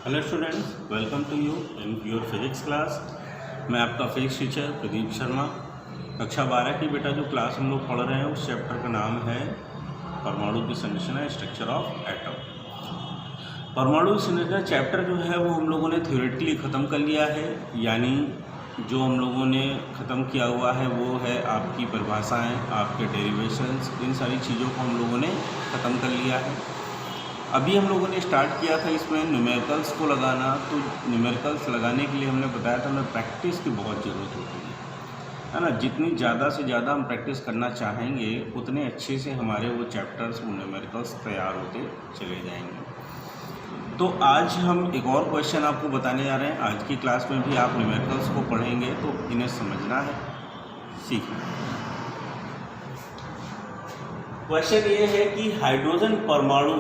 Hello students, welcome to you in your physics class. मैं आपका physics teacher Pradeep Sharma. कक्षा 12 की बेटा जो क्लास हम लोग पढ़ रहे हैं उस चैप्टर का नाम है परमाणु की संरचना, स्ट्रक्चर ऑफ एटम। परमाणु की संरचना चैप्टर जो है वो हम लोगों ने थ्योरेटिकली ख़त्म कर लिया है, यानी जो हम लोगों ने ख़त्म किया हुआ है वो है आपकी परिभाषाएँ, आपके डेरिवेशंस, इन सारी चीज़ों को हम लोगों ने ख़त्म कर लिया है। अभी हम लोगों ने स्टार्ट किया था इसमें न्यूमेरिकल्स को लगाना। तो न्यूमेरिकल्स लगाने के लिए हमने बताया था हमें प्रैक्टिस की बहुत ज़रूरत होती है ना। जितनी ज़्यादा से ज़्यादा हम प्रैक्टिस करना चाहेंगे उतने अच्छे से हमारे वो चैप्टर्स, वो न्यूमेरिकल्स तैयार होते चले जाएंगे। तो आज हम एक और क्वेश्चन आपको बताने जा रहे हैं। आज की क्लास में भी आप न्यूमेरिकल्स को पढ़ेंगे तो इन्हें समझना है, सीखना है। क्वेश्चन ये है कि हाइड्रोजन परमाणु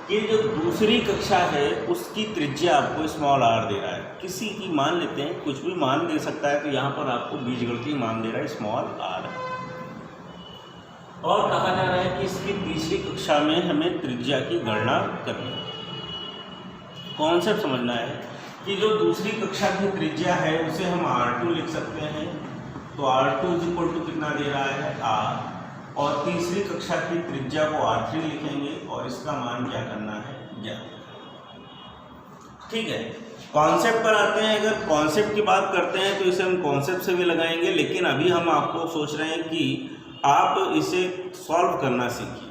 कि जो दूसरी कक्षा है उसकी त्रिज्या आपको स्मॉल आर दे रहा है। किसी की मान लेते हैं, कुछ भी मान दे सकता है, तो यहाँ पर आपको बीजगणितीय मान दे रहा है स्मॉल आर, और कहा जा रहा है कि इसकी तीसरी कक्षा में हमें त्रिज्या की गणना करनी है। कॉन्सेप्ट समझना है कि जो दूसरी कक्षा की त्रिज्या है उसे हम R2 लिख सकते हैं। तो R2 = कितना दे रहा है R, और तीसरी कक्षा की त्रिज्या को R3 लिखेंगे और इसका मान क्या करना है ज्ञात। ठीक है, कॉन्सेप्ट पर आते हैं। अगर कॉन्सेप्ट की बात करते हैं तो इसे हम कॉन्सेप्ट से भी लगाएंगे, लेकिन अभी हम आपको सोच रहे हैं कि आप इसे सॉल्व करना सीखिए।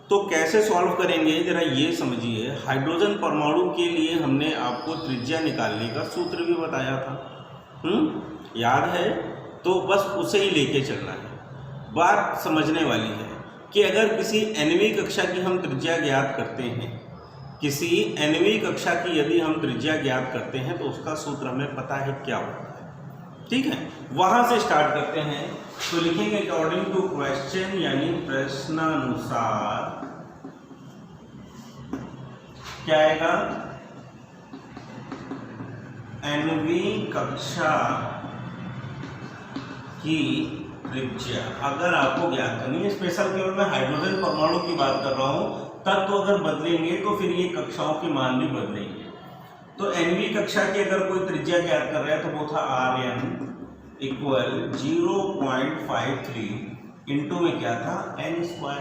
तो कैसे सॉल्व करेंगे ज़रा ये समझिए। हाइड्रोजन परमाणु के लिए हमने आपको त्रिज्या निकालने का सूत्र भी बताया था, याद है? तो बस उसे ही लेके चलना है। बात समझने वाली है कि अगर किसी nवीं कक्षा की हम त्रिज्या ज्ञात करते हैं, किसी nवीं कक्षा की यदि हम त्रिज्या ज्ञात करते हैं तो उसका सूत्र हमें पता है क्या होता है। ठीक है, वहां से स्टार्ट करते हैं। तो लिखेंगे अकॉर्डिंग टू क्वेश्चन, यानी प्रश्नानुसार क्या आएगा, nवीं कक्षा की त्रिज्या अगर आपको ज्ञात करनी है। स्पेशल केवल मैं हाइड्रोजन परमाणु की बात कर रहा हूं, तत्व अगर बदलेंगे तो फिर ये कक्षाओं के मान भी बदलेंगे। तो nवीं कक्षा की अगर कोई त्रिज्या ज्ञात कर रहा है तो वो था Rn = 0.53 इंटू में क्या था n²,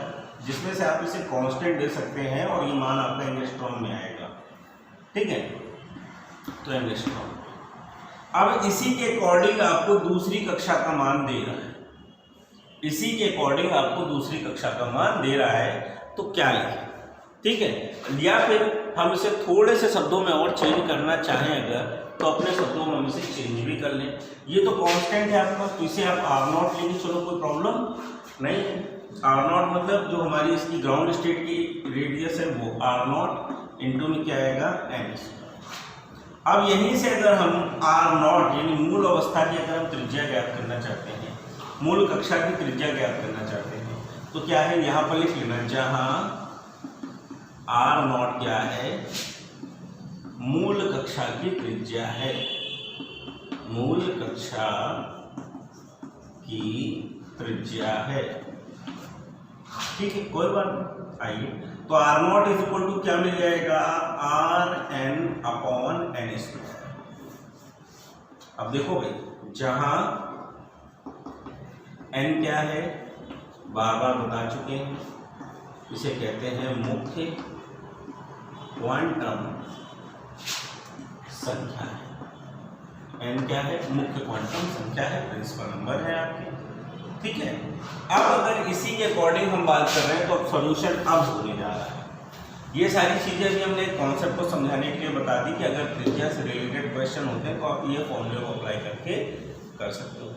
जिसमें से आप इसे कांस्टेंट दे सकते हैं और ये मान आपका एंगस्ट्रॉम में आएगा। ठीक है, तो एंगस्ट्रॉम। अब इसी के अकॉर्डिंग आपको दूसरी कक्षा का मान दे रहा है, इसी के अकॉर्डिंग आपको दूसरी कक्षा का मान दे रहा है, तो क्या लिखें? ठीक है, या फिर हम इसे थोड़े से शब्दों में और चेंज करना चाहें अगर, तो अपने शब्दों में हम इसे चेंज भी कर लें। ये तो कांस्टेंट है आपका, तो इसे आप R0 लेंगे, चलो कोई प्रॉब्लम नहीं है। R0 मतलब जो हमारी इसकी ग्राउंड स्टेट की रेडियस है वो R0 इंटू में क्या आएगा n²। अब यहीं से अगर हम R0 यानी मूल अवस्था की अगर हम त्रिज्या ज्ञात करना चाहते हैं, मूल कक्षा की त्रिज्या ज्ञात करना चाहते हैं, तो क्या है यहाँ पर लिख लेना, जहां R0 क्या है, मूल कक्षा की त्रिज्या है, मूल कक्षा की त्रिज्या है। ठीक है, कोई बात नहीं। आइए, तो R0 = क्या मिल जाएगा, Rn/n²। अब देखो भाई, जहां n क्या है, बार बार बता चुके हैं, इसे कहते हैं मुख्य क्वांटम संख्या है। n क्या है, मुख्य क्वांटम संख्या है, प्रिंसिपल नंबर है आपके। ठीक है, अब अगर इसी के अकॉर्डिंग हम बात कर रहे हैं तो अब सॉल्यूशन अब होने जा रहा है। ये सारी चीजें भी हमने कॉन्सेप्ट को समझाने के लिए बता दी कि अगर त्रिज्या से रिलेटेड क्वेश्चन होते हैं तो आप ये फॉर्मूले को अप्लाई करके कर सकते हो।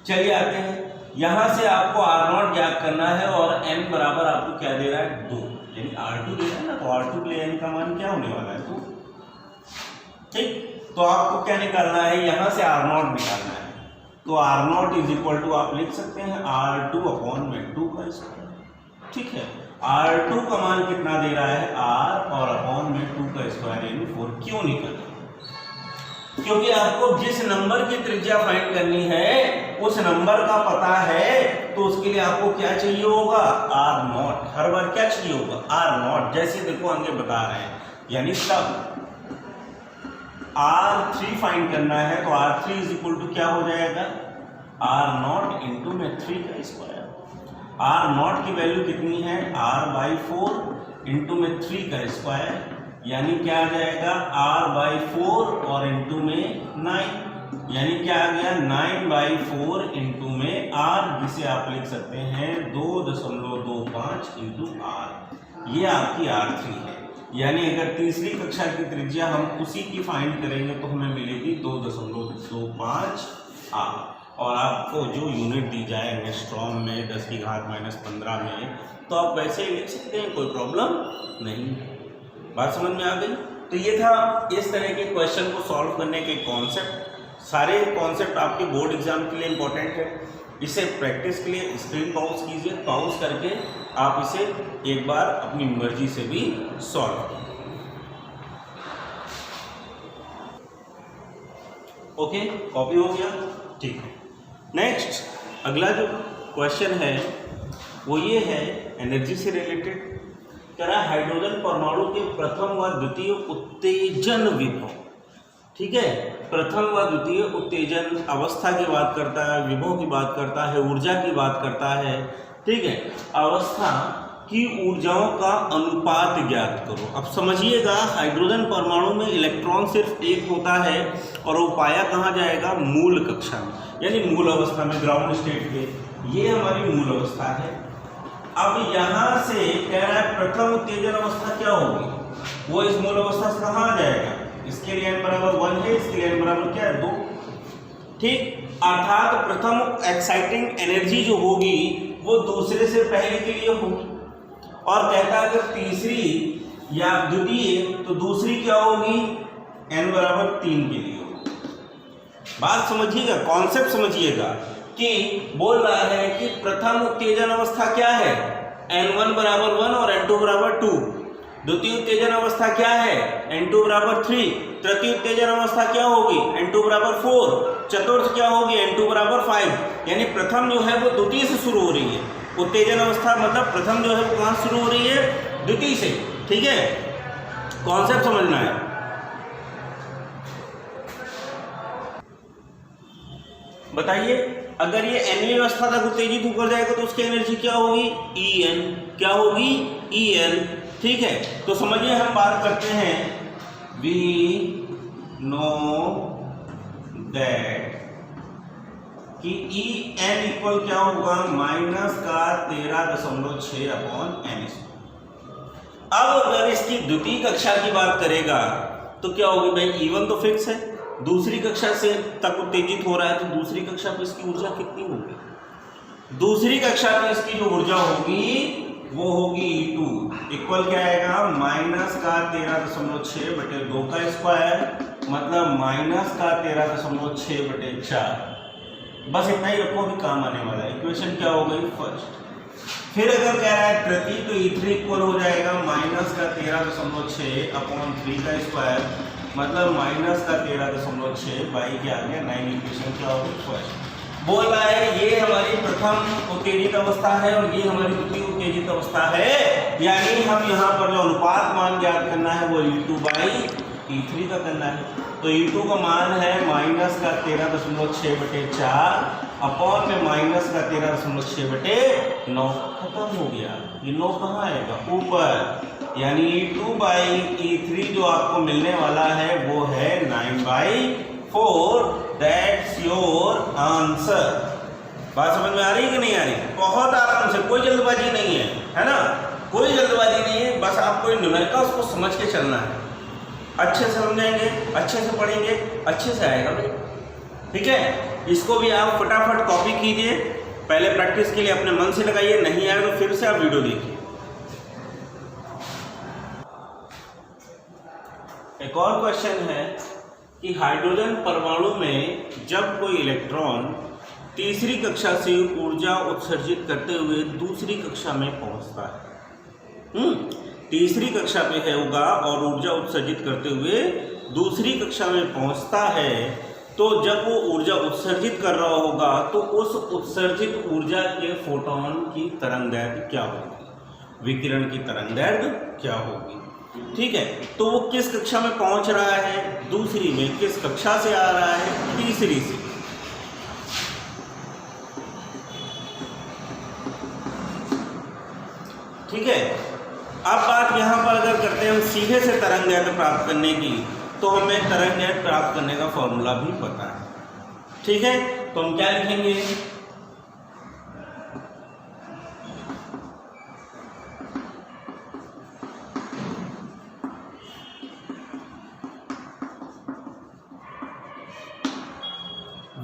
चलिए आते हैं, यहां से आपको R0 ज्ञात करना है और n बराबर आपको क्या दे रहा है 2, यानी R2 दे रहा है ना, तो R2 के लिए n का मान क्या होने वाला है 2। ठीक, तो आपको क्या निकालना है, यहां से R0 निकालना है। तो R0 = आप लिख सकते हैं R2/2 का स्क्वायर। ठीक है, R2 का मान कितना दे रहा है R, और /2 का स्क्वायर यानी 4। क्यों निकालना? क्योंकि आपको जिस नंबर की त्रिज्या फाइंड करनी है उस नंबर का पता है, तो उसके लिए आपको क्या चाहिए होगा R0। हर बार क्या चाहिए होगा R0। जैसे देखो आगे बता रहे हैं यानी तब R3 फाइंड करना है तो R3 इज इक्वल टू क्या हो जाएगा, R0 इंटू में 3 का स्क्वायर। R0 की वैल्यू कितनी है, R/4 इंटू में 3 का स्क्वायर, यानी क्या आ जाएगा R/4 और इंटू में 9, यानी क्या आ गया 9/4 इंटू में R, जिसे आप लिख सकते हैं 2.25 इंटू R। ये आपकी R3 है। यानी अगर तीसरी कक्षा की त्रिज्या हम उसी की फाइंड करेंगे तो हमें मिलेगी 2.25 R। और आपको जो यूनिट दी जाए एंगस्ट्रॉम में 10⁻⁻15 में, तो आप वैसे ही लिख सकते हैं, कोई प्रॉब्लम नहीं। बात समझ में आ गई? तो ये था इस तरह के क्वेश्चन को सॉल्व करने के कॉन्सेप्ट। सारे कॉन्सेप्ट आपके बोर्ड एग्जाम के लिए इंपॉर्टेंट है। इसे प्रैक्टिस के लिए स्क्रीन पॉज कीजिए, पॉज करके आप इसे एक बार अपनी मर्जी से भी सॉल्व कीजिए। ओके, कॉपी हो गया? ठीक है। नेक्स्ट अगला जो क्वेश्चन है वो ये है एनर्जी से रिलेटेड। कह रहा है हाइड्रोजन परमाणु के प्रथम व द्वितीय उत्तेजन विभव। ठीक है, प्रथम व द्वितीय उत्तेजन अवस्था की बात करता है, विभव की बात करता है, ऊर्जा की बात करता है। ठीक है, अवस्था की ऊर्जाओं का अनुपात ज्ञात करो। अब समझिएगा, हाइड्रोजन परमाणु में इलेक्ट्रॉन सिर्फ एक होता है और वो पाया कहाँ जाएगा, मूल कक्षा में, यानी मूल अवस्था में, ग्राउंड स्टेट पे। ये हमारी मूल अवस्था है। अब यहाँ से कह रहा है प्रथम उत्तेजन अवस्था क्या होगी, वो इस मूल अवस्था से कहाँ आ जाएगा, इसके लिए n बराबर 1 है, इसके लिए n बराबर क्या है 2। ठीक, अर्थात प्रथम एक्साइटिंग एनर्जी जो होगी वो दूसरे से पहले के लिए होगी। और कहता है अगर तीसरी या द्वितीय तो दूसरी क्या होगी, n बराबर 3 के लिए होगी। बात समझिएगा, कॉन्सेप्ट समझिएगा कि बोल रहा है कि प्रथम उत्तेजन अवस्था क्या है, n1 बराबर 1 और n2 बराबर 2। द्वितीय उत्तेजन अवस्था क्या है, n2 बराबर 3। तृतीय उत्तेजन अवस्था क्या होगी, n2 बराबर 4। चतुर्थ क्या होगी, n2 बराबर 5। यानी प्रथम जो है वो द्वितीय से शुरू हो रही है। उत्तेजन अवस्था मतलब प्रथम जो है वो कहाँ शुरू हो रही है, द्वितीय से। ठीक है, कॉन्सेप्ट समझना है। बताइए, अगर ये nवीं अवस्था तक उत्तेजित होकर जाएगा तो उसकी एनर्जी क्या होगी, En। क्या होगी, En। ठीक है, तो समझिए हम बात करते हैं, वी नो दैट कि En इक्वल क्या होगा, -13.6/n²। अब अगर इसकी द्वितीय कक्षा की बात करेगा तो क्या होगी भाई, E1 तो फिक्स है, दूसरी कक्षा से तक उत्तेजित हो रहा है, तो दूसरी कक्षा पर इसकी ऊर्जा कितनी होगी, दूसरी कक्षा पर इसकी जो ऊर्जा होगी वो होगी E2 इक्वल क्या आएगा, -13.6/2 का स्क्वायर, मतलब -13.6/4। बस इतना ही रखो, अभी काम आने वाला है। इक्वेशन क्या हो गई, फर्स्ट। फिर अगर कह रहा है तृतीय तो E3 इक्वल हो जाएगा -13.6/3 का स्क्वायर, मतलब -13.6 बाई क्या आ गया 9। इक्वेशन क्या होगी, फर्स्ट। बोल रहा है ये हमारी प्रथम उत्तेजित अवस्था है और ये हमारी द्वितीय उत्तेजित अवस्था है, यानी हम यहाँ पर जो अनुपात मान ज्ञात करना है वो E2/E3 का करना है। तो E2 का मान है -13.6/4 अपॉन में -13.6/9। खत्म हो गया, ये 9 कहाँ आएगा, ऊपर। यानी E2/E3 जो आपको मिलने वाला है वो है 9/4। That's your answer. बात समझ में आ रही है कि नहीं आ रही? बहुत आराम से, कोई जल्दबाजी नहीं है ना, कोई जल्दबाजी नहीं है, बस आपको न्यूमेरिकल्स को समझ के चलना है। अच्छे से समझेंगे, अच्छे से पढ़ेंगे, अच्छे से आएगा भाई। ठीक है, इसको भी आप फटाफट कॉपी कीजिए, पहले प्रैक्टिस के लिए अपने मन से लगाइए, नहीं आए तो फिर से आप वीडियो देखिए। एक और क्वेश्चन है कि हाइड्रोजन परमाणु में जब कोई इलेक्ट्रॉन तीसरी कक्षा से ऊर्जा उत्सर्जित करते हुए दूसरी कक्षा में पहुंचता है, तीसरी कक्षा पे है होगा और ऊर्जा उत्सर्जित करते हुए दूसरी कक्षा में पहुंचता है, तो जब वो ऊर्जा उत्सर्जित कर रहा होगा तो उस उत्सर्जित ऊर्जा के फोटोन की तरंगदैर्घ्य क्या होगी, विकिरण की तरंगदैर्घ्य क्या होगी। ठीक है, तो वो किस कक्षा में पहुंच रहा है, दूसरी में। किस कक्षा से आ रहा है, तीसरी से। ठीक है, अब बात यहां पर अगर करते हैं हम सीधे से तरंग दैर्ध्य प्राप्त करने की, तो हमें तरंग दैर्ध्य प्राप्त करने का फॉर्मूला भी पता है। ठीक है, तो हम क्या लिखेंगे,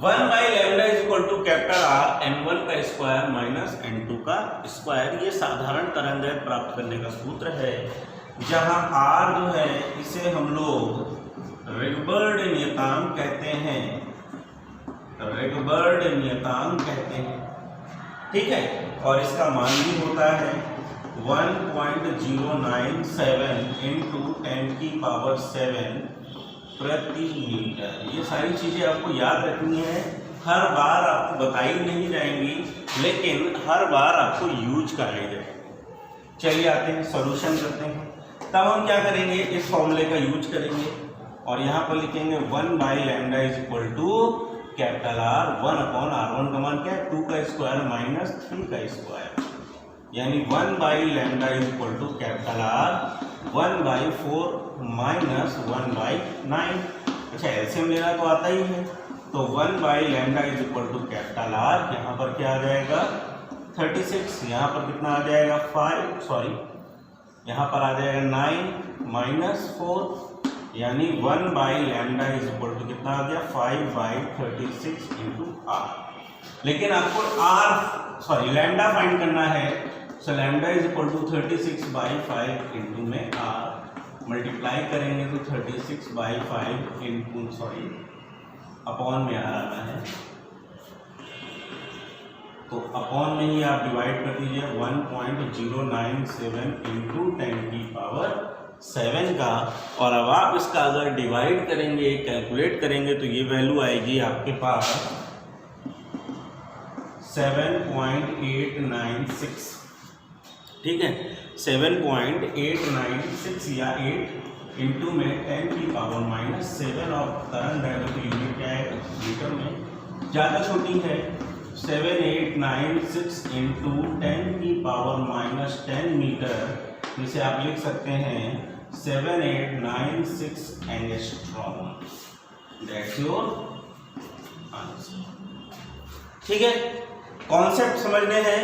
one by lambda is equal to capital R n1 का स्क्वायर माइनस n2 का स्क्वायर। ये साधारण तरंग दैर्ध्य प्राप्त करने का सूत्र है, जहां r जो है इसे हम लोग रिगबर्ड नियतांक कहते हैं, रिगबर्ड नियतांक कहते हैं। ठीक है, और इसका मान भी होता है 1.097 इंटू 10 की पावर 7 प्रति मीटर। ये सारी चीज़ें आपको याद रखनी है, हर बार आपको बताई नहीं जाएंगी, लेकिन हर बार आपको यूज कराई जाएगी। चलिए आते हैं सॉल्यूशन करते हैं। तब हम क्या करेंगे, इस फॉर्मूले का यूज करेंगे और यहाँ पर लिखेंगे 1 by lambda is equal to capital R 1 upon r1 का मान क्या है 2 का स्क्वायर माइनस 3 का स्क्वायर, यानी 1 by lambda is equal to capital R 1 by 4 minus 1 by 9। अच्छा, एलसीएम लेना तो आता ही है, तो 1 by lambda is equal to capital R, यहाँ पर क्या आ जाएगा 36, यहाँ पर कितना आ जाएगा 5, सॉरी यहाँ पर आ जाएगा 9 माइनस 4, यानी 1 by lambda is equal to कितना आ गया 5 बाई 36 इंटू आर। लेकिन आपको आर सॉरी लैम्डा फाइंड करना है, so lambda is equal to 36 by 5 into में आर मल्टीप्लाई करेंगे तो 36 बाई 5 इंटू सॉरी अपॉन में आर आना है, तो अपॉन में ही आप डिवाइड कर दीजिए 1.097 इंटू 10 की पावर 7 का, और अब आप इसका अगर डिवाइड करेंगे कैलकुलेट करेंगे तो ये वैल्यू आएगी आपके पास 7.896। ठीक है, 7.896 या 8 इंटू में 10 की पावर माइनस 7 और तरंग दैर्ध्य की यूनिट क्या है मीटर में, ज़्यादा छोटी है 7896 इंटू 10 की पावर माइनस 10 मीटर, जिसे आप लिख सकते हैं 7896 एंगस्ट्रॉम। That's your answer. ठीक है, कॉन्सेप्ट समझने हैं।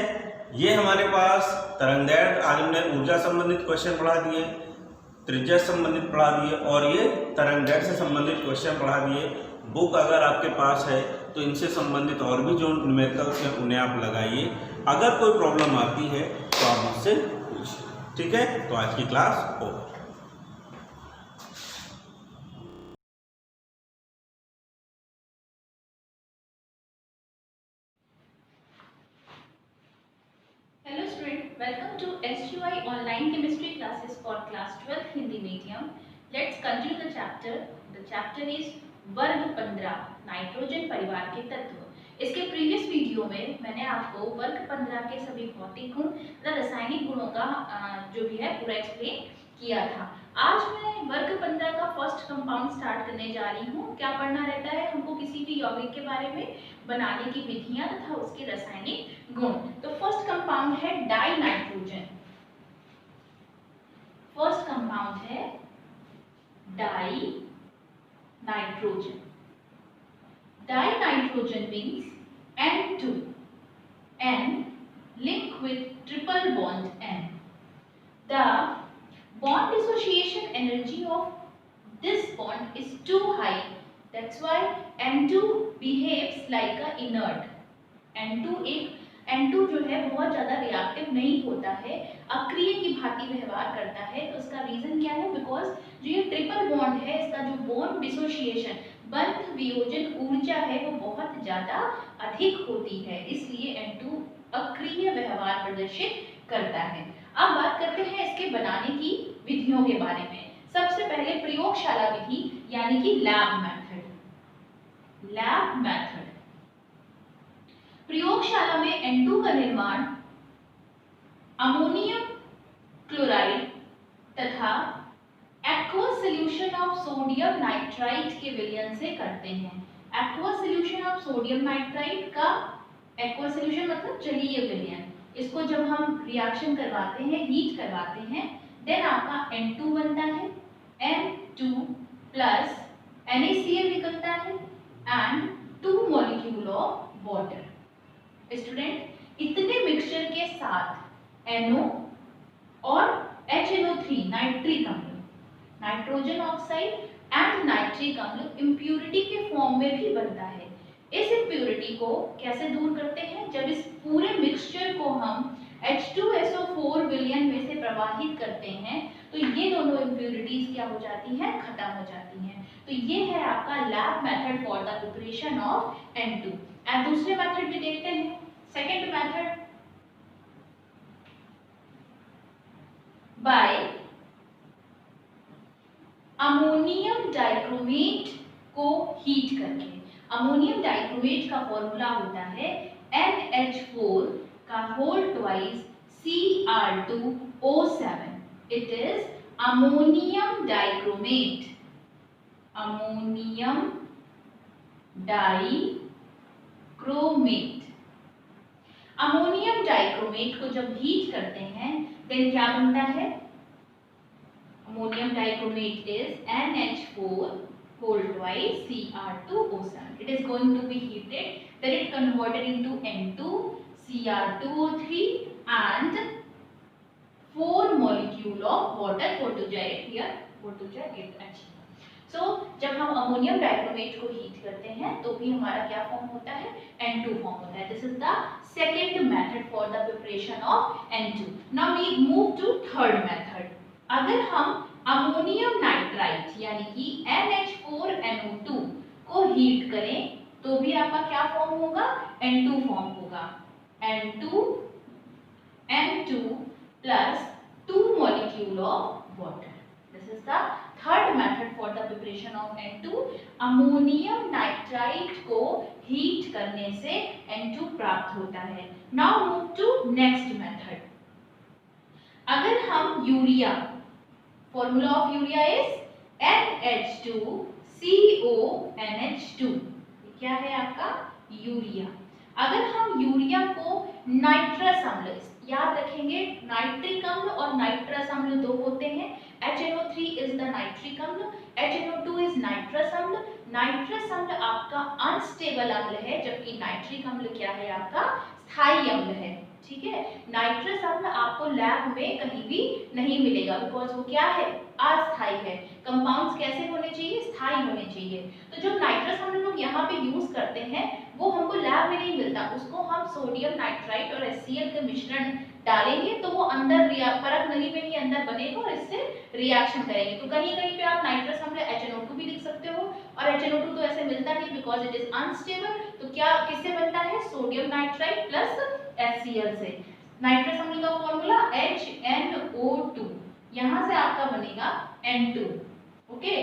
ये हमारे पास तरंग दैर्ध्य, आज हमने ऊर्जा संबंधित क्वेश्चन पढ़ा दिए, त्रिज्या संबंधित पढ़ा दिए, और ये तरंग दैर्ध्य से संबंधित क्वेश्चन पढ़ा दिए। बुक अगर आपके पास है तो इनसे संबंधित और भी जो न्यूमेरिकल्स हैं उन्हें आप लगाइए। अगर कोई प्रॉब्लम आती है तो आप मुझसे पूछिए। ठीक है, तो आज की class over. Hello student, welcome to SUI online chemistry classes for class 12 Hindi medium. Let's continue the chapter. The chapter is वर्ग 15 नाइट्रोजन परिवार के तत्व। इसके प्रीवियस वीडियो में मैंने आपको वर्ग 15 के सभी भौतिक गुण तथा रासायनिक गुणों का जो भी है पूरा एक्सप्लेन किया था। आज मैं वर्ग 15 का फर्स्ट कंपाउंड स्टार्ट करने जा रही हूँ। क्या पढ़ना रहता है हमको, किसी भी यौगिक के बारे में, बनाने की विधियां तथा उसके रासायनिक गुण। तो फर्स्ट कंपाउंड है डाई नाइट्रोजन। फर्स्ट कंपाउंड है die nitrogen. Die nitrogen means N2, N link with triple bond N. The bond dissociation energy of this bond is too high. That's why N2 behaves like a inert. N2 जो है बहुत ज़्यादा reactive नहीं होता है, अक्रिय की भांति व्यवहार करता है। तो उसका रीज़न क्या है? बिकॉज जो ये ट्रिपल बॉन्ड है, इसका जो बॉन्ड डिसोसिएशन बंध वियोजन ऊर्जा है वो बहुत ज़्यादा अधिक होती है, इसलिए N2 अक्रिय व्यवहार प्रदर्शित करता है। अब बात करते हैं इसके बनाने की विधियों के बारे में। सबसे पहले प्रयोगशाला विधि यानी कि लैब मेथड। लैब मेथड, प्रयोगशाला में N2 का निर्माण अमोनियम क्लोराइड तथा aqueous solution of sodium nitrite के विलयन से करते हैं। Aqueous solution of sodium nitrite का, एक्वस सोल्यूशन मतलब जलीय विलयन, इसको जब हम रिएक्शन करवाते हैं, हीट करवाते हैं, देन आपका N2 बनता है, N2 प्लस NaCl निकलता है and 2 molecule of water. Student, इतने मिक्सचर के साथ NO और HNO3 नाइट्रिक अम्ल, नाइट्रोजन ऑक्साइड एंड नाइट्रिक अम्ल इम्प्यूरिटी के फॉर्म में भी बनता है। इस इम्प्यूरिटी को कैसे दूर करते हैं? जब इस पूरे मिक्सचर को हम H2SO4 विलयन में से प्रवाहित करते हैं तो ये दोनों इम्प्यूरिटीज क्या हो जाती हैं? खत्म हो जाती हैं। तो ये है आपका lab method for the preparation of N2। And दूसरे मेथड भी देखते हैं। Second method, by ammonium dichromate को हीट करके। अमोनियम डाइक्रोमेट का फॉर्मूला होता है NH4 का whole twice Cr2O7। It is ammonium dichromate, ammonium dichromate. Ammonium dichromate को जब हीट करते हैं देन क्या बनता है? Ammonium dichromate is NH4 whole twice Cr2O7. It is going to be heated, then it converted into N2, Cr2O3 and 4 molecule of water. What to write here? What to write? अच्छा। So जब हम ammonium dichromate को heat करते हैं तो भी हमारा क्या फॉर्म होता है? N2 फॉर्म होता है। This is the second method for the preparation of N2. Now we move to third method. अगर हम अमोनियम नाइट्राइट यानी कि NH4NO2 को हीट करें तो भी आपका क्या फॉर्म होगा? N2 फॉर्म होगा। N2 plus 2 molecule of water. This is the third method for the preparation of N2. Ammonium nitrite को हीट करने से N2 प्राप्त होता है। Now move to next method. अगर हम urea, formula of urea is NH2CONH2, क्या है आपका? यूरिया। अगर हम यूरिया को नाइट्रस अम्ल, याद रखेंगे नाइट्रिक अम्ल और नाइट्रस अम्ल दो होते हैं। HNO3 इज द नाइट्रिक अम्ल, HNO2 इज नाइट्रस अम्ल। नाइट्रस अम्ल आपका अनस्टेबल अम्ल है जबकि नाइट्रिक अम्ल क्या है? आपका स्थायी अम्ल है। ठीक है, नाइट्रस अम्ल आपको लैब में कहीं भी नहीं मिलेगा बिकॉज वो क्या है? अस्थायी है। कंपाउंड्स कैसे होने चाहिए? स्थायी होने चाहिए। तो जो नाइट्रस अम्ल लोग यहाँ पे यूज करते हैं वो हमको लैब में नहीं मिलता, उसको हम सोडियम नाइट्राइट और HCl का मिश्रण डालेंगे तो वो अंदर परत नली में ही अंदर बनेगा और इससे रिएक्शन करेंगे। तो कहीं कहीं पे आप नाइट्रस अम्ल HNO2 भी लिख सकते हो और HNO2 तो ऐसे मिलता नहीं बिकॉज इट इज अनस्टेबल। तो क्या किससे बनता है? सोडियम नाइट्राइट प्लस HCl से। नाइट्रस अम्ल का फॉर्मूला HNO2, यहाँ से आपका बनेगा N2। ओके,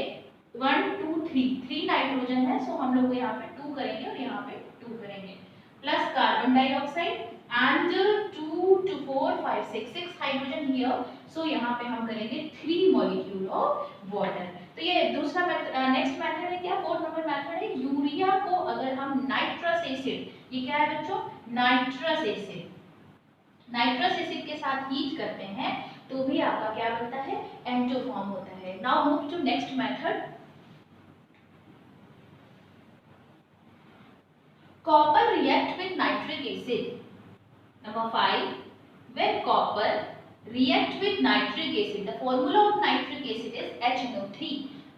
1 2 3 नाइट्रोजन है, सो हम लोग यहाँ पे 2 करेंगे और यहाँ पे 2 करेंगे, plus carbon dioxide and 2 to 4 5 6 hydrogen here, so यहाँ पे हम करेंगे 3 मॉलिक्यूल ऑफ वाटर। तो ये दूसरा नेक्स्ट मेथड है क्या? 4 नंबर मेथड है। यूरिया को अगर हम नाइट्रस एसिड, ये क्या है बच्चों? नाइट्रस एसिड, नाइट्रस एसिड के साथ हीट करते हैं तो भी आपका क्या बनता है? N2 फॉर्म होता है। Now move to next method. Copper react with nitric acid. Number 5. When copper react with nitric acid, the formula of nitric acid is HNO3.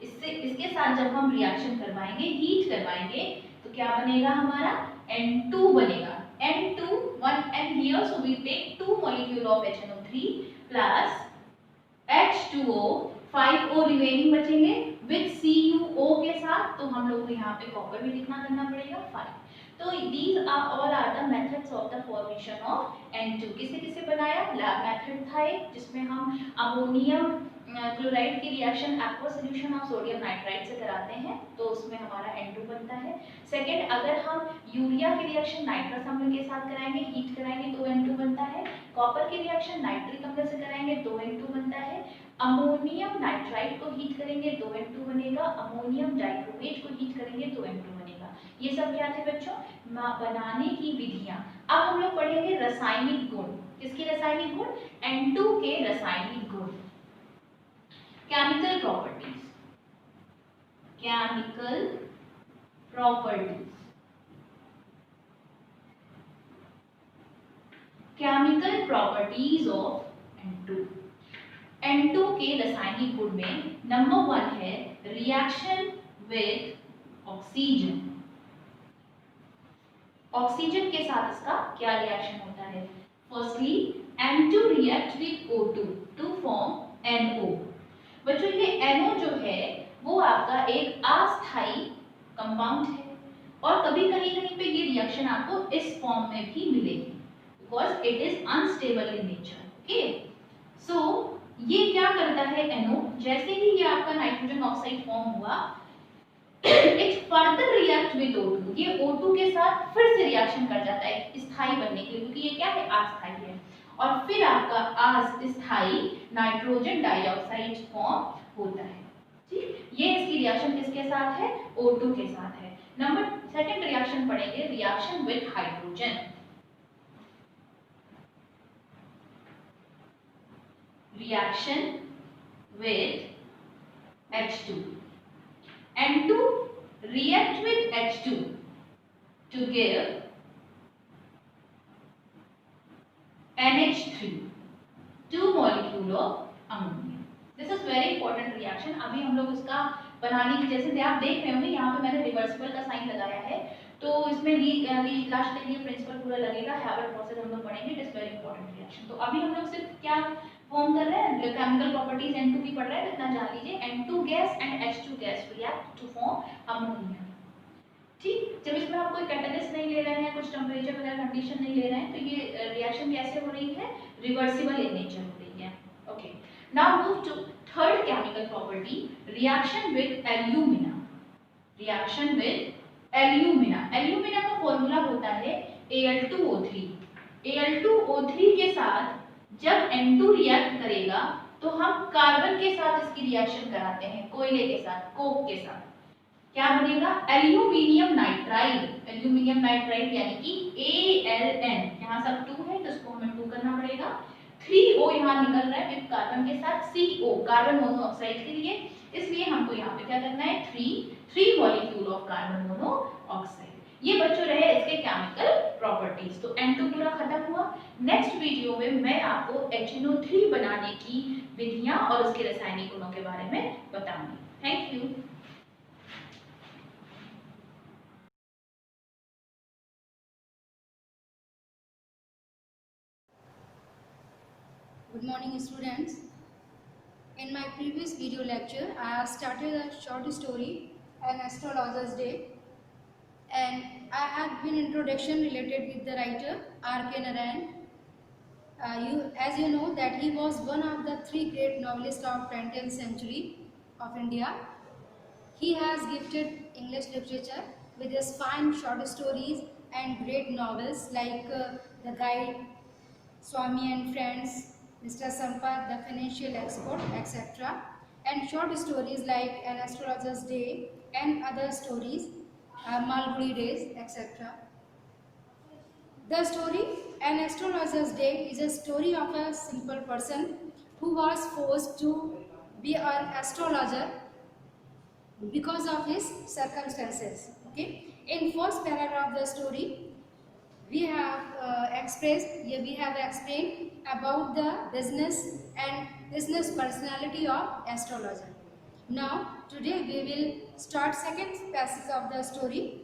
इसके साथ जब हम रिएक्शन करवाएंगे, हीट करवाएंगे तो क्या बनेगा हमारा? N2 बनेगा। N2, 1 N here, so we take 2 molecule of HNO3 plus H2O, 5 O remaining बचेंगे with CuO के साथ, तो हम लोग को यहाँ पे कॉपर भी लिखना करना पड़ेगा 5। तो these are all are the methods of the formation of N2। किसे किसे बनाया? लैब मेथड था एक जिसमें हम अमोनियम क्लोराइड की reaction aqua solution of sodium nitrite से कराते हैं तो उसमें हमारा N2 बनता है। सेकेंड, अगर हम यूरिया की रिएक्शन नाइट्रस अम्ल के साथ कराएंगे, हीट कराएंगे तो N2 बनता है। कॉपर की रिएक्शन नाइट्रिक अम्ल से कराएंगे तो N2 बनता है। अमोनियम नाइट्राइड को हीट करेंगे तो N2 बनेगा, अमोनियम डाइक्रोमेट को हीट करेंगे तो N2 बनेगा। ये सब क्या थे बच्चों? बनाने की विधियां। अब हम लोग पढ़ेंगे रासायनिक गुण। किसके रासायनिक गुण? N2 के रासायनिक गुण। Chemical properties, chemical properties, chemical properties of N2। N2 के रासायनिक गुण में नंबर 1 है रिएक्शन विद ऑक्सीजन। ऑक्सीजन के साथ इसका क्या रिएक्शन होता है? Firstly N2 react with O2 to form NO। बच्चों ये NO जो है वो आपका एक अस्थायी कंपाउंड है और कभी कहीं कहीं पे ये रिएक्शन आपको इस फॉर्म में भी मिलेगी because it is unstable in nature. Okay, so ये क्या करता है NO? जैसे ही ये आपका नाइट्रोजन ऑक्साइड फॉर्म हुआ, it further react with O2। ये O2 के साथ फिर से रिएक्शन कर जाता है स्थायी बनने के लिए, क्योंकि ये क्या है? अस्थायी है। और फिर आपका अस्थायी नाइट्रोजन डाइऑक्साइड फॉर्म होता है। ठीक, ये इसकी रिएक्शन किसके साथ है? O2 के साथ है। नंबर सेकंड रिएक्शन पढ़ेंगे reaction with hydrogen. reaction with H2. N2 react with H2 to give NH3, 2 molecule of ammonia. This is very important reaction. अभी हम लोग इसका बनाने की, जैसे आप देख रहे होंगे यहाँ पे मैंने रिवर्सिबल का साइन लगाया है, तो इसमें लास्ट के लिए प्रिंसिपल पूरा लगेगा। हैबर्ट प्रोसेस हम लोग पढ़ेंगे। It is very important reaction. तो अभी हम लोग सिर्फ क्या फॉर्म कर रहे हैं? केमिकल प्रॉपर्टीज N2 की पढ़ रहे हैं, इतना जान लीजिए। N2 gas and H2 gas react to form ammonia. ठीक, जब इसमें आप कोई कैटलिस्ट नहीं ले रहे हैं, कुछ टेम्परेचर वगैरह कंडीशन नहीं ले रहे हैं, तो ये रिएक्शन कैसे हो रही है? रिवर्सिबल इन नेचर हो रही है। Okay, now move to third chemical property, reaction with alumina. Reaction with alumina. Alumina का फॉर्मूला होता है Al2O3। Al2O3 के साथ जब N2 रिएक्ट करेगा तो हम कार्बन के साथ इसकी रिएक्शन कराते हैं, कोयले के साथ, कोक के साथ। क्या बनेगा? Aluminium nitride. एल्यूमिनियम नाइट्राइड यानी कि Aln, यहाँ सब 2 है तो इसको हमें 2 करना पड़ेगा। 3O यहाँ निकल रहा है विद कार्बन के साथ CO, कार्बन मोनोऑक्साइड के लिए, इसलिए हमको यहाँ पे क्या करना है? 3 मॉलिक्यूल ऑफ कार्बन मोनोऑक्साइड। ये बच्चों रहे इसके केमिकल प्रॉपर्टीज। तो N2 पूरा खत्म हुआ। नेक्स्ट वीडियो में मैं आपको HNO3 बनाने की विधियां और उसके रासायनिक गुणों के बारे में बताऊंगी। Thank you. Good morning students. In my previous video lecture, I have started a short story, An Astrologer's Day, and I had been introduction related with the writer R.K. Narayan. As you know that he was one of the 3 great novelists of 20th century of India. He has gifted English literature with his fine short stories and great novels like The Guide, Swami and Friends, Mr. Sampath, The Financial Expert, etc. and short stories like An Astrologer's Day and other stories, Malgudi Days, etc. The story An Astrologer's Day is a story of a simple person who was forced to be an astrologer because of his circumstances. Okay, in first paragraph of the story, we have explained about the business and business personality of astrologer. Now today we will start second passage of the story.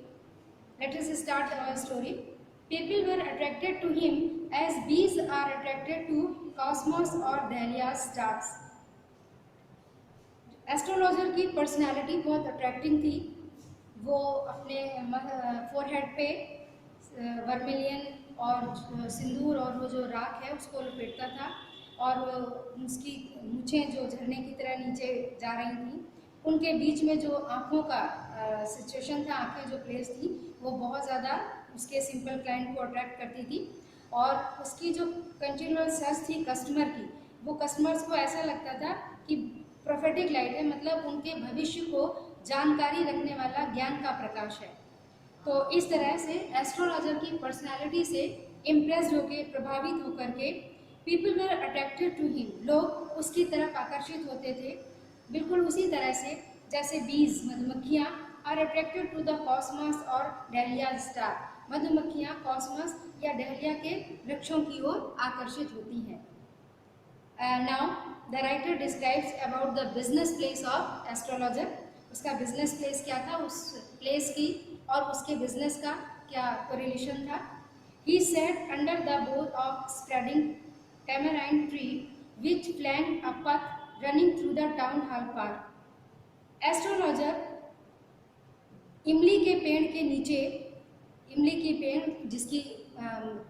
Let us start our story. People were attracted to him as bees are attracted to cosmos or dahlia stars. Astrologer की personality बहुत attracting थी। वो अपने forehead पे vermilion और सिंदूर और वो जो राख है उसको लपेटता था और उसकी मूछें जो झरने की तरह नीचे जा रही थी। उनके बीच में जो आँखों का सिचुएशन था, आँखें जो प्लेस थी, वो बहुत ज़्यादा उसके सिंपल क्लाइंट को अट्रैक्ट करती थी। और उसकी जो कंटिन्यूअस सर्च थी कस्टमर की, वो कस्टमर्स को ऐसा लगता था कि प्रोफेटिक लाइट है, मतलब उनके भविष्य को जानकारी रखने वाला ज्ञान का प्रकाश है। तो इस तरह से एस्ट्रोलॉजर की पर्सनालिटी से इम्प्रेस्ड होकर, प्रभावित होकर के people were attracted to him, लोग उसकी तरफ आकर्षित होते थे। बिल्कुल उसी तरह से जैसे बीज, मधुमक्खियाँ are attracted to the cosmos और डहलिया स्टार, मधुमक्खियाँ कॉस्मस या डहलिया के वृक्षों की ओर आकर्षित होती हैं। Now the writer describes about the business place of astrologer. उसका बिजनेस प्लेस क्या था, उस प्लेस की और उसके बिजनेस का क्या कोरिलेशन था। He sat under the bough of spreading tamarind tree which flanked a path running through the town hall park. Astrologer इमली के पेड़ के नीचे, इमली की पेड़ जिसकी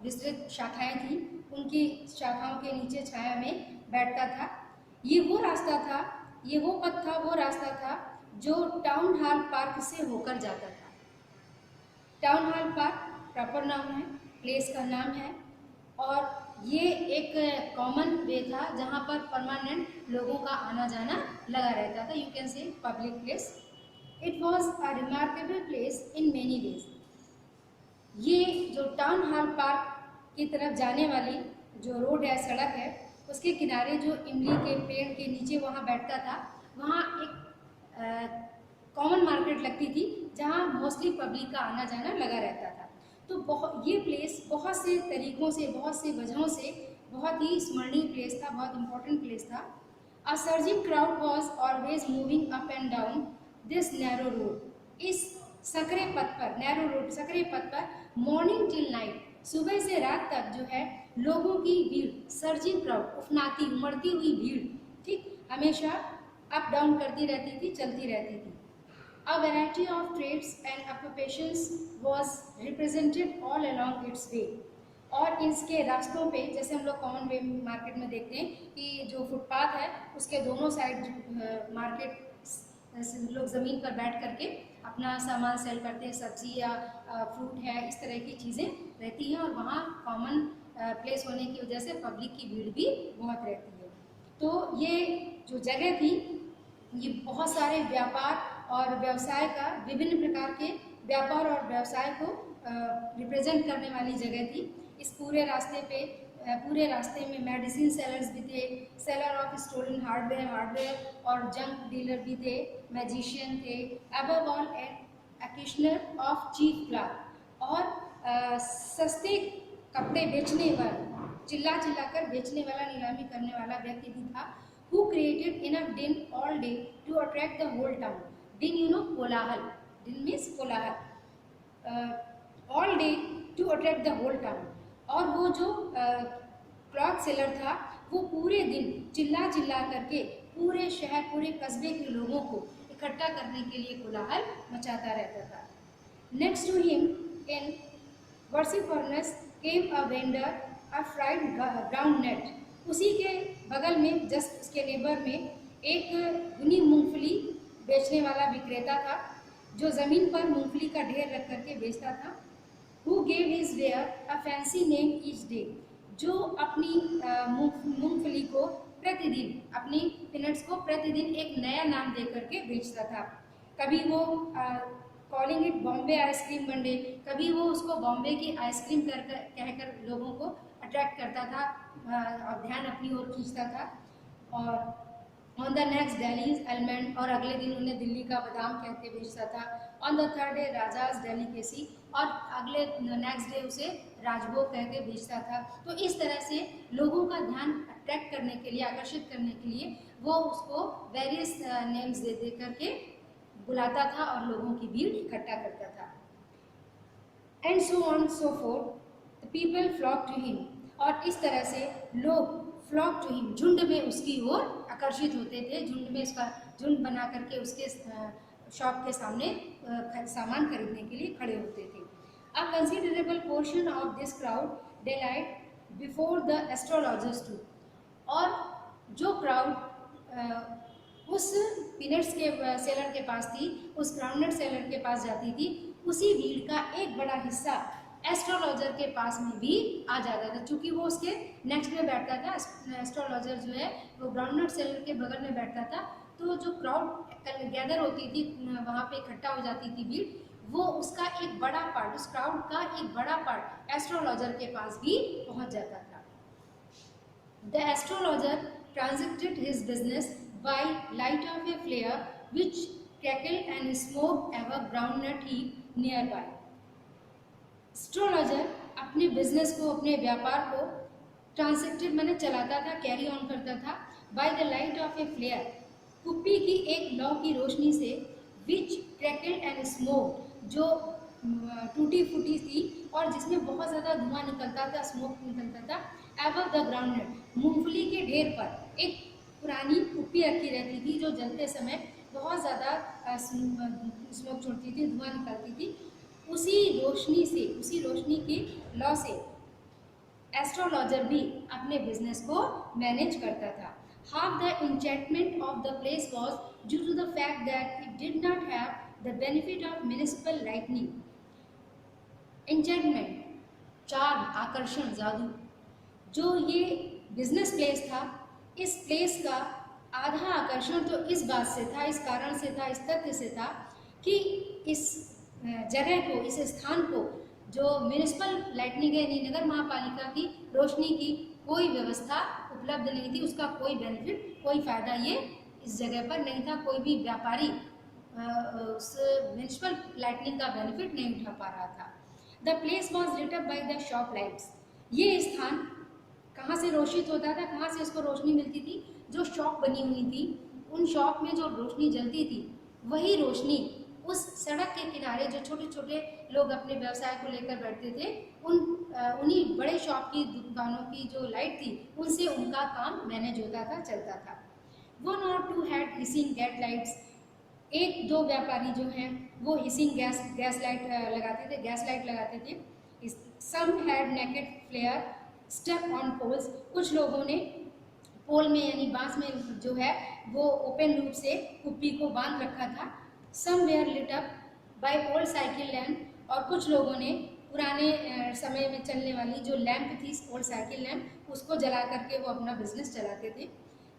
विस्तृत शाखाएं थी, उनकी शाखाओं के नीचे छाया में बैठता था। ये वो रास्ता था, ये वो पथ था, वो रास्ता था जो टाउन हॉल पार्क से होकर जाता था। टाउन हॉल पार्क प्रॉपर नाम है, प्लेस का नाम है, और ये एक कॉमन वे था जहाँ पर परमानेंट लोगों का आना जाना लगा रहता था। You can say public place. It was a remarkable place in many ways. ये जो टाउन हॉल पार्क की तरफ जाने वाली जो रोड है, सड़क है, उसके किनारे जो इमली के पेड़ के नीचे वहाँ बैठता था, वहाँ एक कॉमन मार्केट लगती थी जहाँ मोस्टली पब्लिक का आना जाना लगा रहता था। तो ये प्लेस बहुत से तरीक़ों से, बहुत से वजहों से बहुत ही स्मरणीय प्लेस था, बहुत इम्पोर्टेंट प्लेस था। A surging crowd was always moving up and down this narrow road. इस सकरे पथ पर, नैरो रोड, सकरे पथ पर मॉर्निंग टिल नाइट, सुबह से रात तक जो है लोगों की भीड़, सर्जिंग क्राउड, उफनाती, उमड़ती हुई भीड़, ठीक, हमेशा अप डाउन करती रहती थी, चलती रहती थी। A variety of trades and occupations was represented all along its way. और इसके रास्तों पे, जैसे हम लोग कॉमन वे मार्केट में देखते हैं कि जो फुटपाथ है उसके दोनों साइड मार्केट लोग ज़मीन पर बैठ करके अपना सामान सेल करते हैं, सब्जी या फ्रूट है, इस तरह की चीज़ें रहती हैं, और वहाँ कॉमन प्लेस होने की वजह से पब्लिक की भीड़ भी बहुत रहती है। तो ये जो जगह थी, ये बहुत सारे व्यापार और व्यवसाय का, विभिन्न प्रकार के व्यापार और व्यवसाय को रिप्रेजेंट करने वाली जगह थी। इस पूरे रास्ते में मेडिसिन सेलर्स भी थे, सेलर ऑफ स्टोलन हार्डवेयर और जंक डीलर भी थे, मैजिशियन थे, above all an auctioneer of cheap cloth, और सस्ते कपड़े बेचने वाला, चिल्ला कर बेचने वाला, नीलामी करने वाला व्यक्ति भी था। Who created enough din all day to attract the whole town. Din, you know, कोलाहल. Din means कोलाहल. All day to attract the whole town. और वो जो क्लॉथ सेलर था, वो पूरे दिन चिल्ला करके पूरे शहर, पूरे कस्बे के लोगों को इकट्ठा करने के लिए कोलाहल मचाता रहता था। Next to him in Worship furnace came a vendor of fried ground nut. उसी के बगल में, जस्ट उसके नेबर में, एक भुनी मूंगफली बेचने वाला विक्रेता था जो ज़मीन पर मूंगफली का ढेर रख करके बेचता था। Who gave his ware a fancy name each day, जो अपनी मूंगफली को प्रतिदिन, अपनी पीनट्स को प्रतिदिन एक नया नाम दे करके बेचता था। कभी वो calling it Bombay ice cream Monday, कभी वो उसको बॉम्बे की आइसक्रीम कहकर लोगों को अट्रैक्ट करता था और ध्यान अपनी ओर खींचता था। और on the next Delhi's almond, और अगले दिन उन्हें दिल्ली का बादाम कहते बेचता था। On the third day rajas delicacy, और अगले नेक्स्ट डे उसे राजभोग कह के बेचता था। तो इस तरह से लोगों का ध्यान अट्रैक्ट करने के लिए, आकर्षित करने के लिए वो उसको वेरियस नेम्स दे करके बुलाता था और लोगों की भीड़ इकट्ठा करता था। And so on so forth, the people flock to him, और इस तरह से लोग फ्लॉक टू हिम, झुंड में उसकी ओर आकर्षित होते थे, झुंड में इसका झुंड बना करके उसके शॉप के सामने सामान खरीदने के लिए खड़े होते थे। A considerable portion of this crowd delight before the astrologers too, और जो क्राउड उस पीनट्स के सेलर के पास थी, उस ग्राउंडनट सेलर के पास जाती थी, उसी भीड़ का एक बड़ा हिस्सा एस्ट्रोलॉजर के पास में भी आ जाता था, क्योंकि वो उसके नेक्स्ट में बैठता था। एस्ट्रोलॉजर जो है वो ग्राउंडनट सेलर के बगल में बैठता था। तो जो क्राउड गैदर होती थी, वहाँ पे इकट्ठा हो जाती थी भीड़, वो उसका एक बड़ा पार्ट, उस क्राउड का एक बड़ा पार्ट एस्ट्रोलॉजर के पास भी पहुँच जाता था। The astrologer transacted his business by light of a flare which crackled and smoked above groundnut heap nearby. Astrologer अपने बिजनेस को, अपने व्यापार को ट्रांसैक्टेड मैंने चलाता था, कैरी ऑन करता था by the light of a flare, कुप्पी की एक लौ की रोशनी से, विच क्रैकल्ड एंड स्मोक, जो टूटी फूटी थी और जिसमें बहुत ज़्यादा धुआं निकलता था, स्मोक निकलता था, एबव द ग्राउंड, मूंगफली के ढेर पर एक पुरानी कुप्पी रखी रहती थी जो जलते समय बहुत ज़्यादा स्मोक छोड़ती थी, धुआं निकलती थी। उसी रोशनी से, उसी रोशनी की लौ से एस्ट्रोलॉजर भी अपने बिजनेस को मैनेज करता था। Half the enchantment of the place was due to the fact that it did not have the benefit of municipal lightning. Enchantment, charm, आकर्षण, जादू, जो ये बिजनेस प्लेस था, इस प्लेस का आधा आकर्षण तो इस बात से था, इस कारण से था, इस तथ्य से था कि इस जगह को, इस स्थान को जो म्यूनिसिपल लाइटनिंग यानी नगर महापालिका की रोशनी की कोई व्यवस्था उपलब्ध नहीं थी, उसका कोई बेनिफिट, कोई फ़ायदा ये इस जगह पर नहीं था। कोई भी व्यापारी उस म्यूनिसिपल लाइटनिंग का बेनिफिट नहीं उठा पा रहा था। The place was lit up by the shop lights, ये स्थान कहाँ से रोशित होता था, कहाँ से उसको रोशनी मिलती थी? जो शॉप बनी हुई थी, उन शॉप में जो रोशनी जलती थी, वही रोशनी उस सड़क के किनारे जो छोटे छोटे लोग अपने व्यवसाय को लेकर बैठते थे, उन्हीं बड़े शॉप की दुकानों की जो लाइट थी, उनसे उनका काम मैनेज होता था, चलता था। 1 or 2 had hissing gas lights, एक दो व्यापारी जो हैं वो हिसिंग गैस लाइट लगाते थे। Some had naked flare stuck on poles, कुछ लोगों ने पोल में यानी बांस में जो है वो ओपन रूप से कुप्पी को बांध रखा था। Some were lit up by old cycle lamp, और कुछ लोगों ने पुराने समय में चलने वाली जो लैंप थी, ओल्ड साइकिल लैंप, उसको जला करके वो अपना बिजनेस चलाते थे।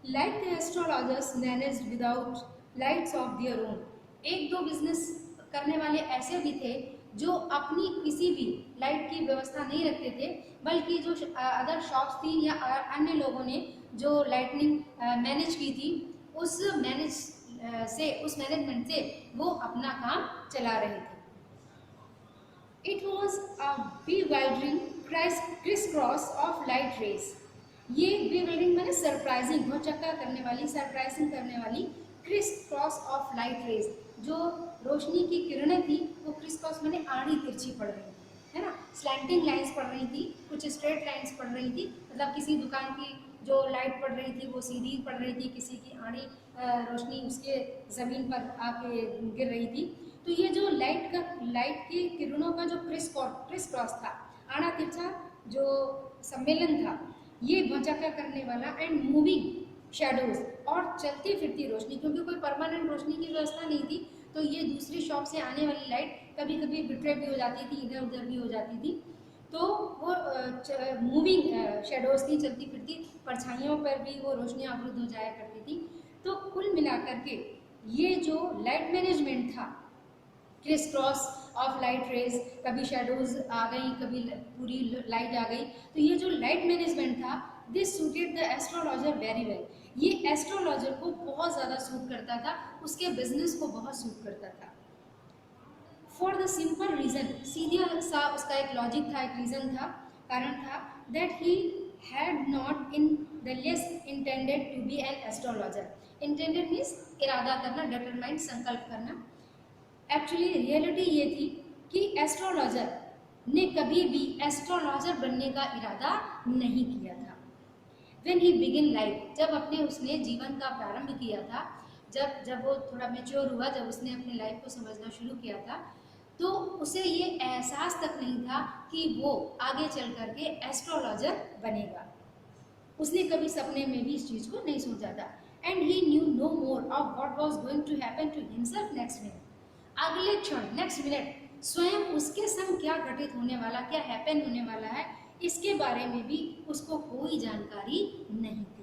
Like the astrologers managed without lights of their own, एक दो बिजनेस करने वाले ऐसे भी थे जो अपनी किसी भी लाइट की व्यवस्था नहीं रखते थे, बल्कि जो अदर शॉप्स थी या अन्य लोगों ने जो लाइटनिंग मैनेज की थी, उस मैनेजमेंट से वो अपना काम चला रहे थे। It was a bewildering criss cross of light rays, ये bewildering मैंने सरप्राइजिंग, भौचक्का करने वाली, सरप्राइजिंग करने वाली criss cross of light rays, जो रोशनी की किरणें थी वो क्रिस क्रॉस मैंने आड़ी तिरछी पड़ रही थी, है ना, स्लैंटिंग लाइंस पड़ रही थी, कुछ स्ट्रेट लाइंस पड़ रही थी, मतलब किसी दुकान की जो लाइट पड़ रही थी वो सीधी पड़ रही थी, किसी की आड़ी रोशनी उसके ज़मीन पर आके गिर रही थी। तो ये जो लाइट की किरणों का जो क्रिस क्रॉस था, आड़ा तिरछा जो सम्मेलन था, ये भौचक्का करने वाला एंड मूविंग शैडोज और चलती फिरती रोशनी, क्योंकि कोई परमानेंट रोशनी की व्यवस्था नहीं थी, तो ये दूसरी शॉप से आने वाली लाइट कभी कभी बिट्रेट भी हो जाती थी, इधर उधर भी हो जाती थी, तो वो मूविंग शेडोज थी, चलती फिरती परछाइयों पर भी वो रोशनी आवृत हो जाया करती थी। तो कुल मिलाकर के ये जो लाइट मैनेजमेंट था, criss cross of light rays, कभी शेडोज आ गई, कभी पूरी लाइट आ गई, तो ये जो लाइट मैनेजमेंट था, this suited the astrologer very well, ये एस्ट्रोलॉजर को बहुत ज़्यादा सूट करता था, उसके बिजनेस को बहुत सूट करता था। फॉर द सिंपल रीज़न, सीधा सा उसका एक लॉजिक था, एक रीज़न था, कारण था, that he had not in the least intended to be an astrologer. Intended means इरादा करना, डिटरमाइंड, संकल्प करना। एक्चुअली रियलिटी ये थी कि एस्ट्रोलॉजर ने कभी भी एस्ट्रोलॉजर बनने का इरादा नहीं किया था। व्हेन ही बिगिन लाइफ, जब उसने जीवन का प्रारंभ किया था, जब वो थोड़ा मैच्योर हुआ, जब उसने अपनी लाइफ को समझना शुरू किया था, तो उसे ये एहसास तक नहीं था कि वो आगे चल करके एस्ट्रोलॉजर बनेगा। उसने कभी सपने में भी इस चीज़ को नहीं सोचा था। And he knew no more of what was going to happen to himself next minute, अगले क्षण, नेक्स्ट मिनट स्वयं उसके संग क्या घटित होने वाला, क्या हैपन होने वाला है, इसके बारे में भी उसको कोई जानकारी नहीं थी।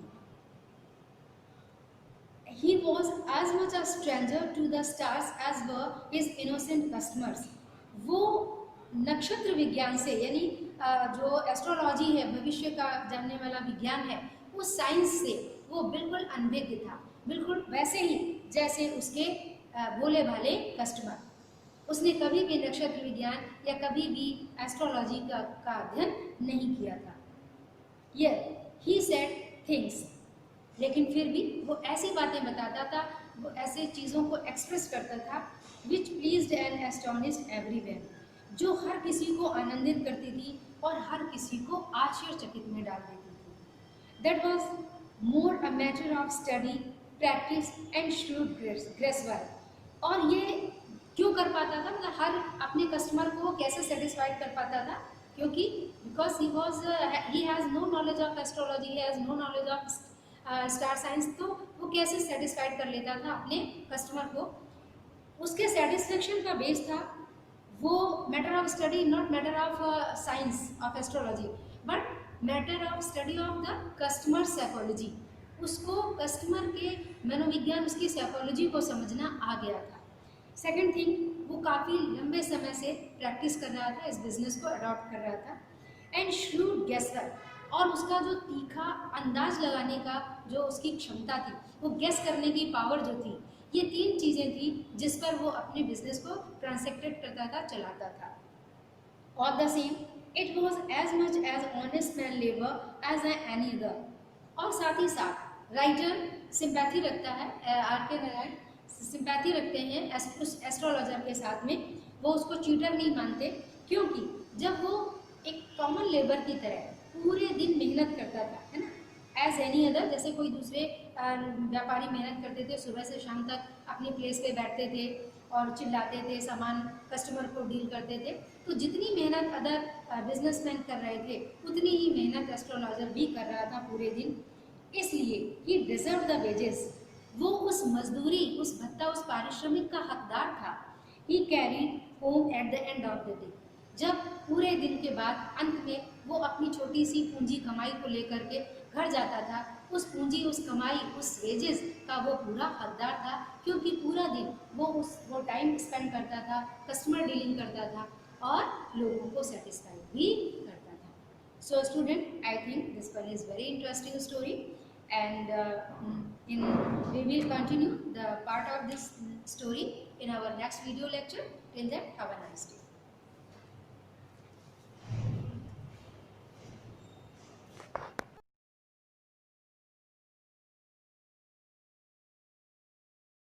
He was as much a stranger to the stars as were his innocent customers. वो नक्षत्र विज्ञान से, यानी जो एस्ट्रोलॉजी है, भविष्य का जानने वाला विज्ञान है, उस साइंस से वो बिल्कुल अनभिज्ञ था, बिल्कुल वैसे ही जैसे उसके भोले भाले कस्टमर। उसने कभी भी नक्षत्र विज्ञान या कभी भी एस्ट्रोलॉजी का अध्ययन नहीं किया था। Yet he said things, लेकिन फिर भी वो ऐसी बातें बताता था, वो ऐसे चीज़ों को एक्सप्रेस करता था विच प्लीज्ड एंड एस्टोनिश्ड एवरीवेयर, जो हर किसी को आनंदित करती थी और हर किसी को आश्चर्यचकित में डाल देती थी। That was more a matter of study, practice and shrewd guesswork. और ये क्यों कर पाता था, मतलब हर अपने कस्टमर को कैसे सेटिस्फाइड कर पाता था, क्योंकि because he has no knowledge of astrology, he has no knowledge of star science, तो वो कैसे सेटिस्फाइड कर लेता था अपने कस्टमर को। उसके सेटिस्फेक्शन का बेस था वो matter of study, not matter of science of astrology, but matter of study of the customer psychology. उसको कस्टमर के मनोविज्ञान, उसकी साइकोलॉजी को समझना आ गया था। सेकेंड थिंग, वो काफ़ी लंबे समय से प्रैक्टिस कर रहा था, इस बिजनेस को अडॉप्ट कर रहा था। एंड श्रूड गेसर, और उसका जो तीखा अंदाज लगाने का जो उसकी क्षमता थी, वो गेस करने की पावर जो थी, ये तीन चीज़ें थी जिस पर वो अपने बिजनेस को ट्रांसैक्टेड करता था, चलाता था। All the same it was as much as honest man labour as any other. और साथ ही साथ राइटर सिंपैथी रखता है, आर.के. नारायण सिंपैथी रखते हैं उस एस्ट्रोलॉजर के साथ में। वो उसको चीटर नहीं मानते, क्योंकि जब वो एक कॉमन लेबर की तरह पूरे दिन मेहनत करता था, है ना, एज एनी अदर, जैसे कोई दूसरे व्यापारी मेहनत करते थे, सुबह से शाम तक अपनी प्लेस पे बैठते थे और चिल्लाते थे, सामान कस्टमर को डील करते थे, तो जितनी मेहनत अदर बिजनेसमैन कर रहे थे उतनी ही मेहनत एस्ट्रोलॉजर भी कर रहा था पूरे दिन। इसलिए ही डिजर्व द वेजेस, वो उस मजदूरी, उस भत्ता, उस पारिश्रमिक का हकदार था। He carried home at the end of the day, जब पूरे दिन के बाद अंत में वो अपनी छोटी सी पूंजी कमाई को लेकर के घर जाता था, उस पूंजी, उस कमाई, उस वेजेस का वो पूरा हकदार था, क्योंकि पूरा दिन वो टाइम स्पेंड करता था, कस्टमर डीलिंग करता था और लोगों को सेटिस्फाइड भी करता था। So student, I think this one is very interesting story, and we will continue the part of this story in our next video lecture. Till then, have a nice day.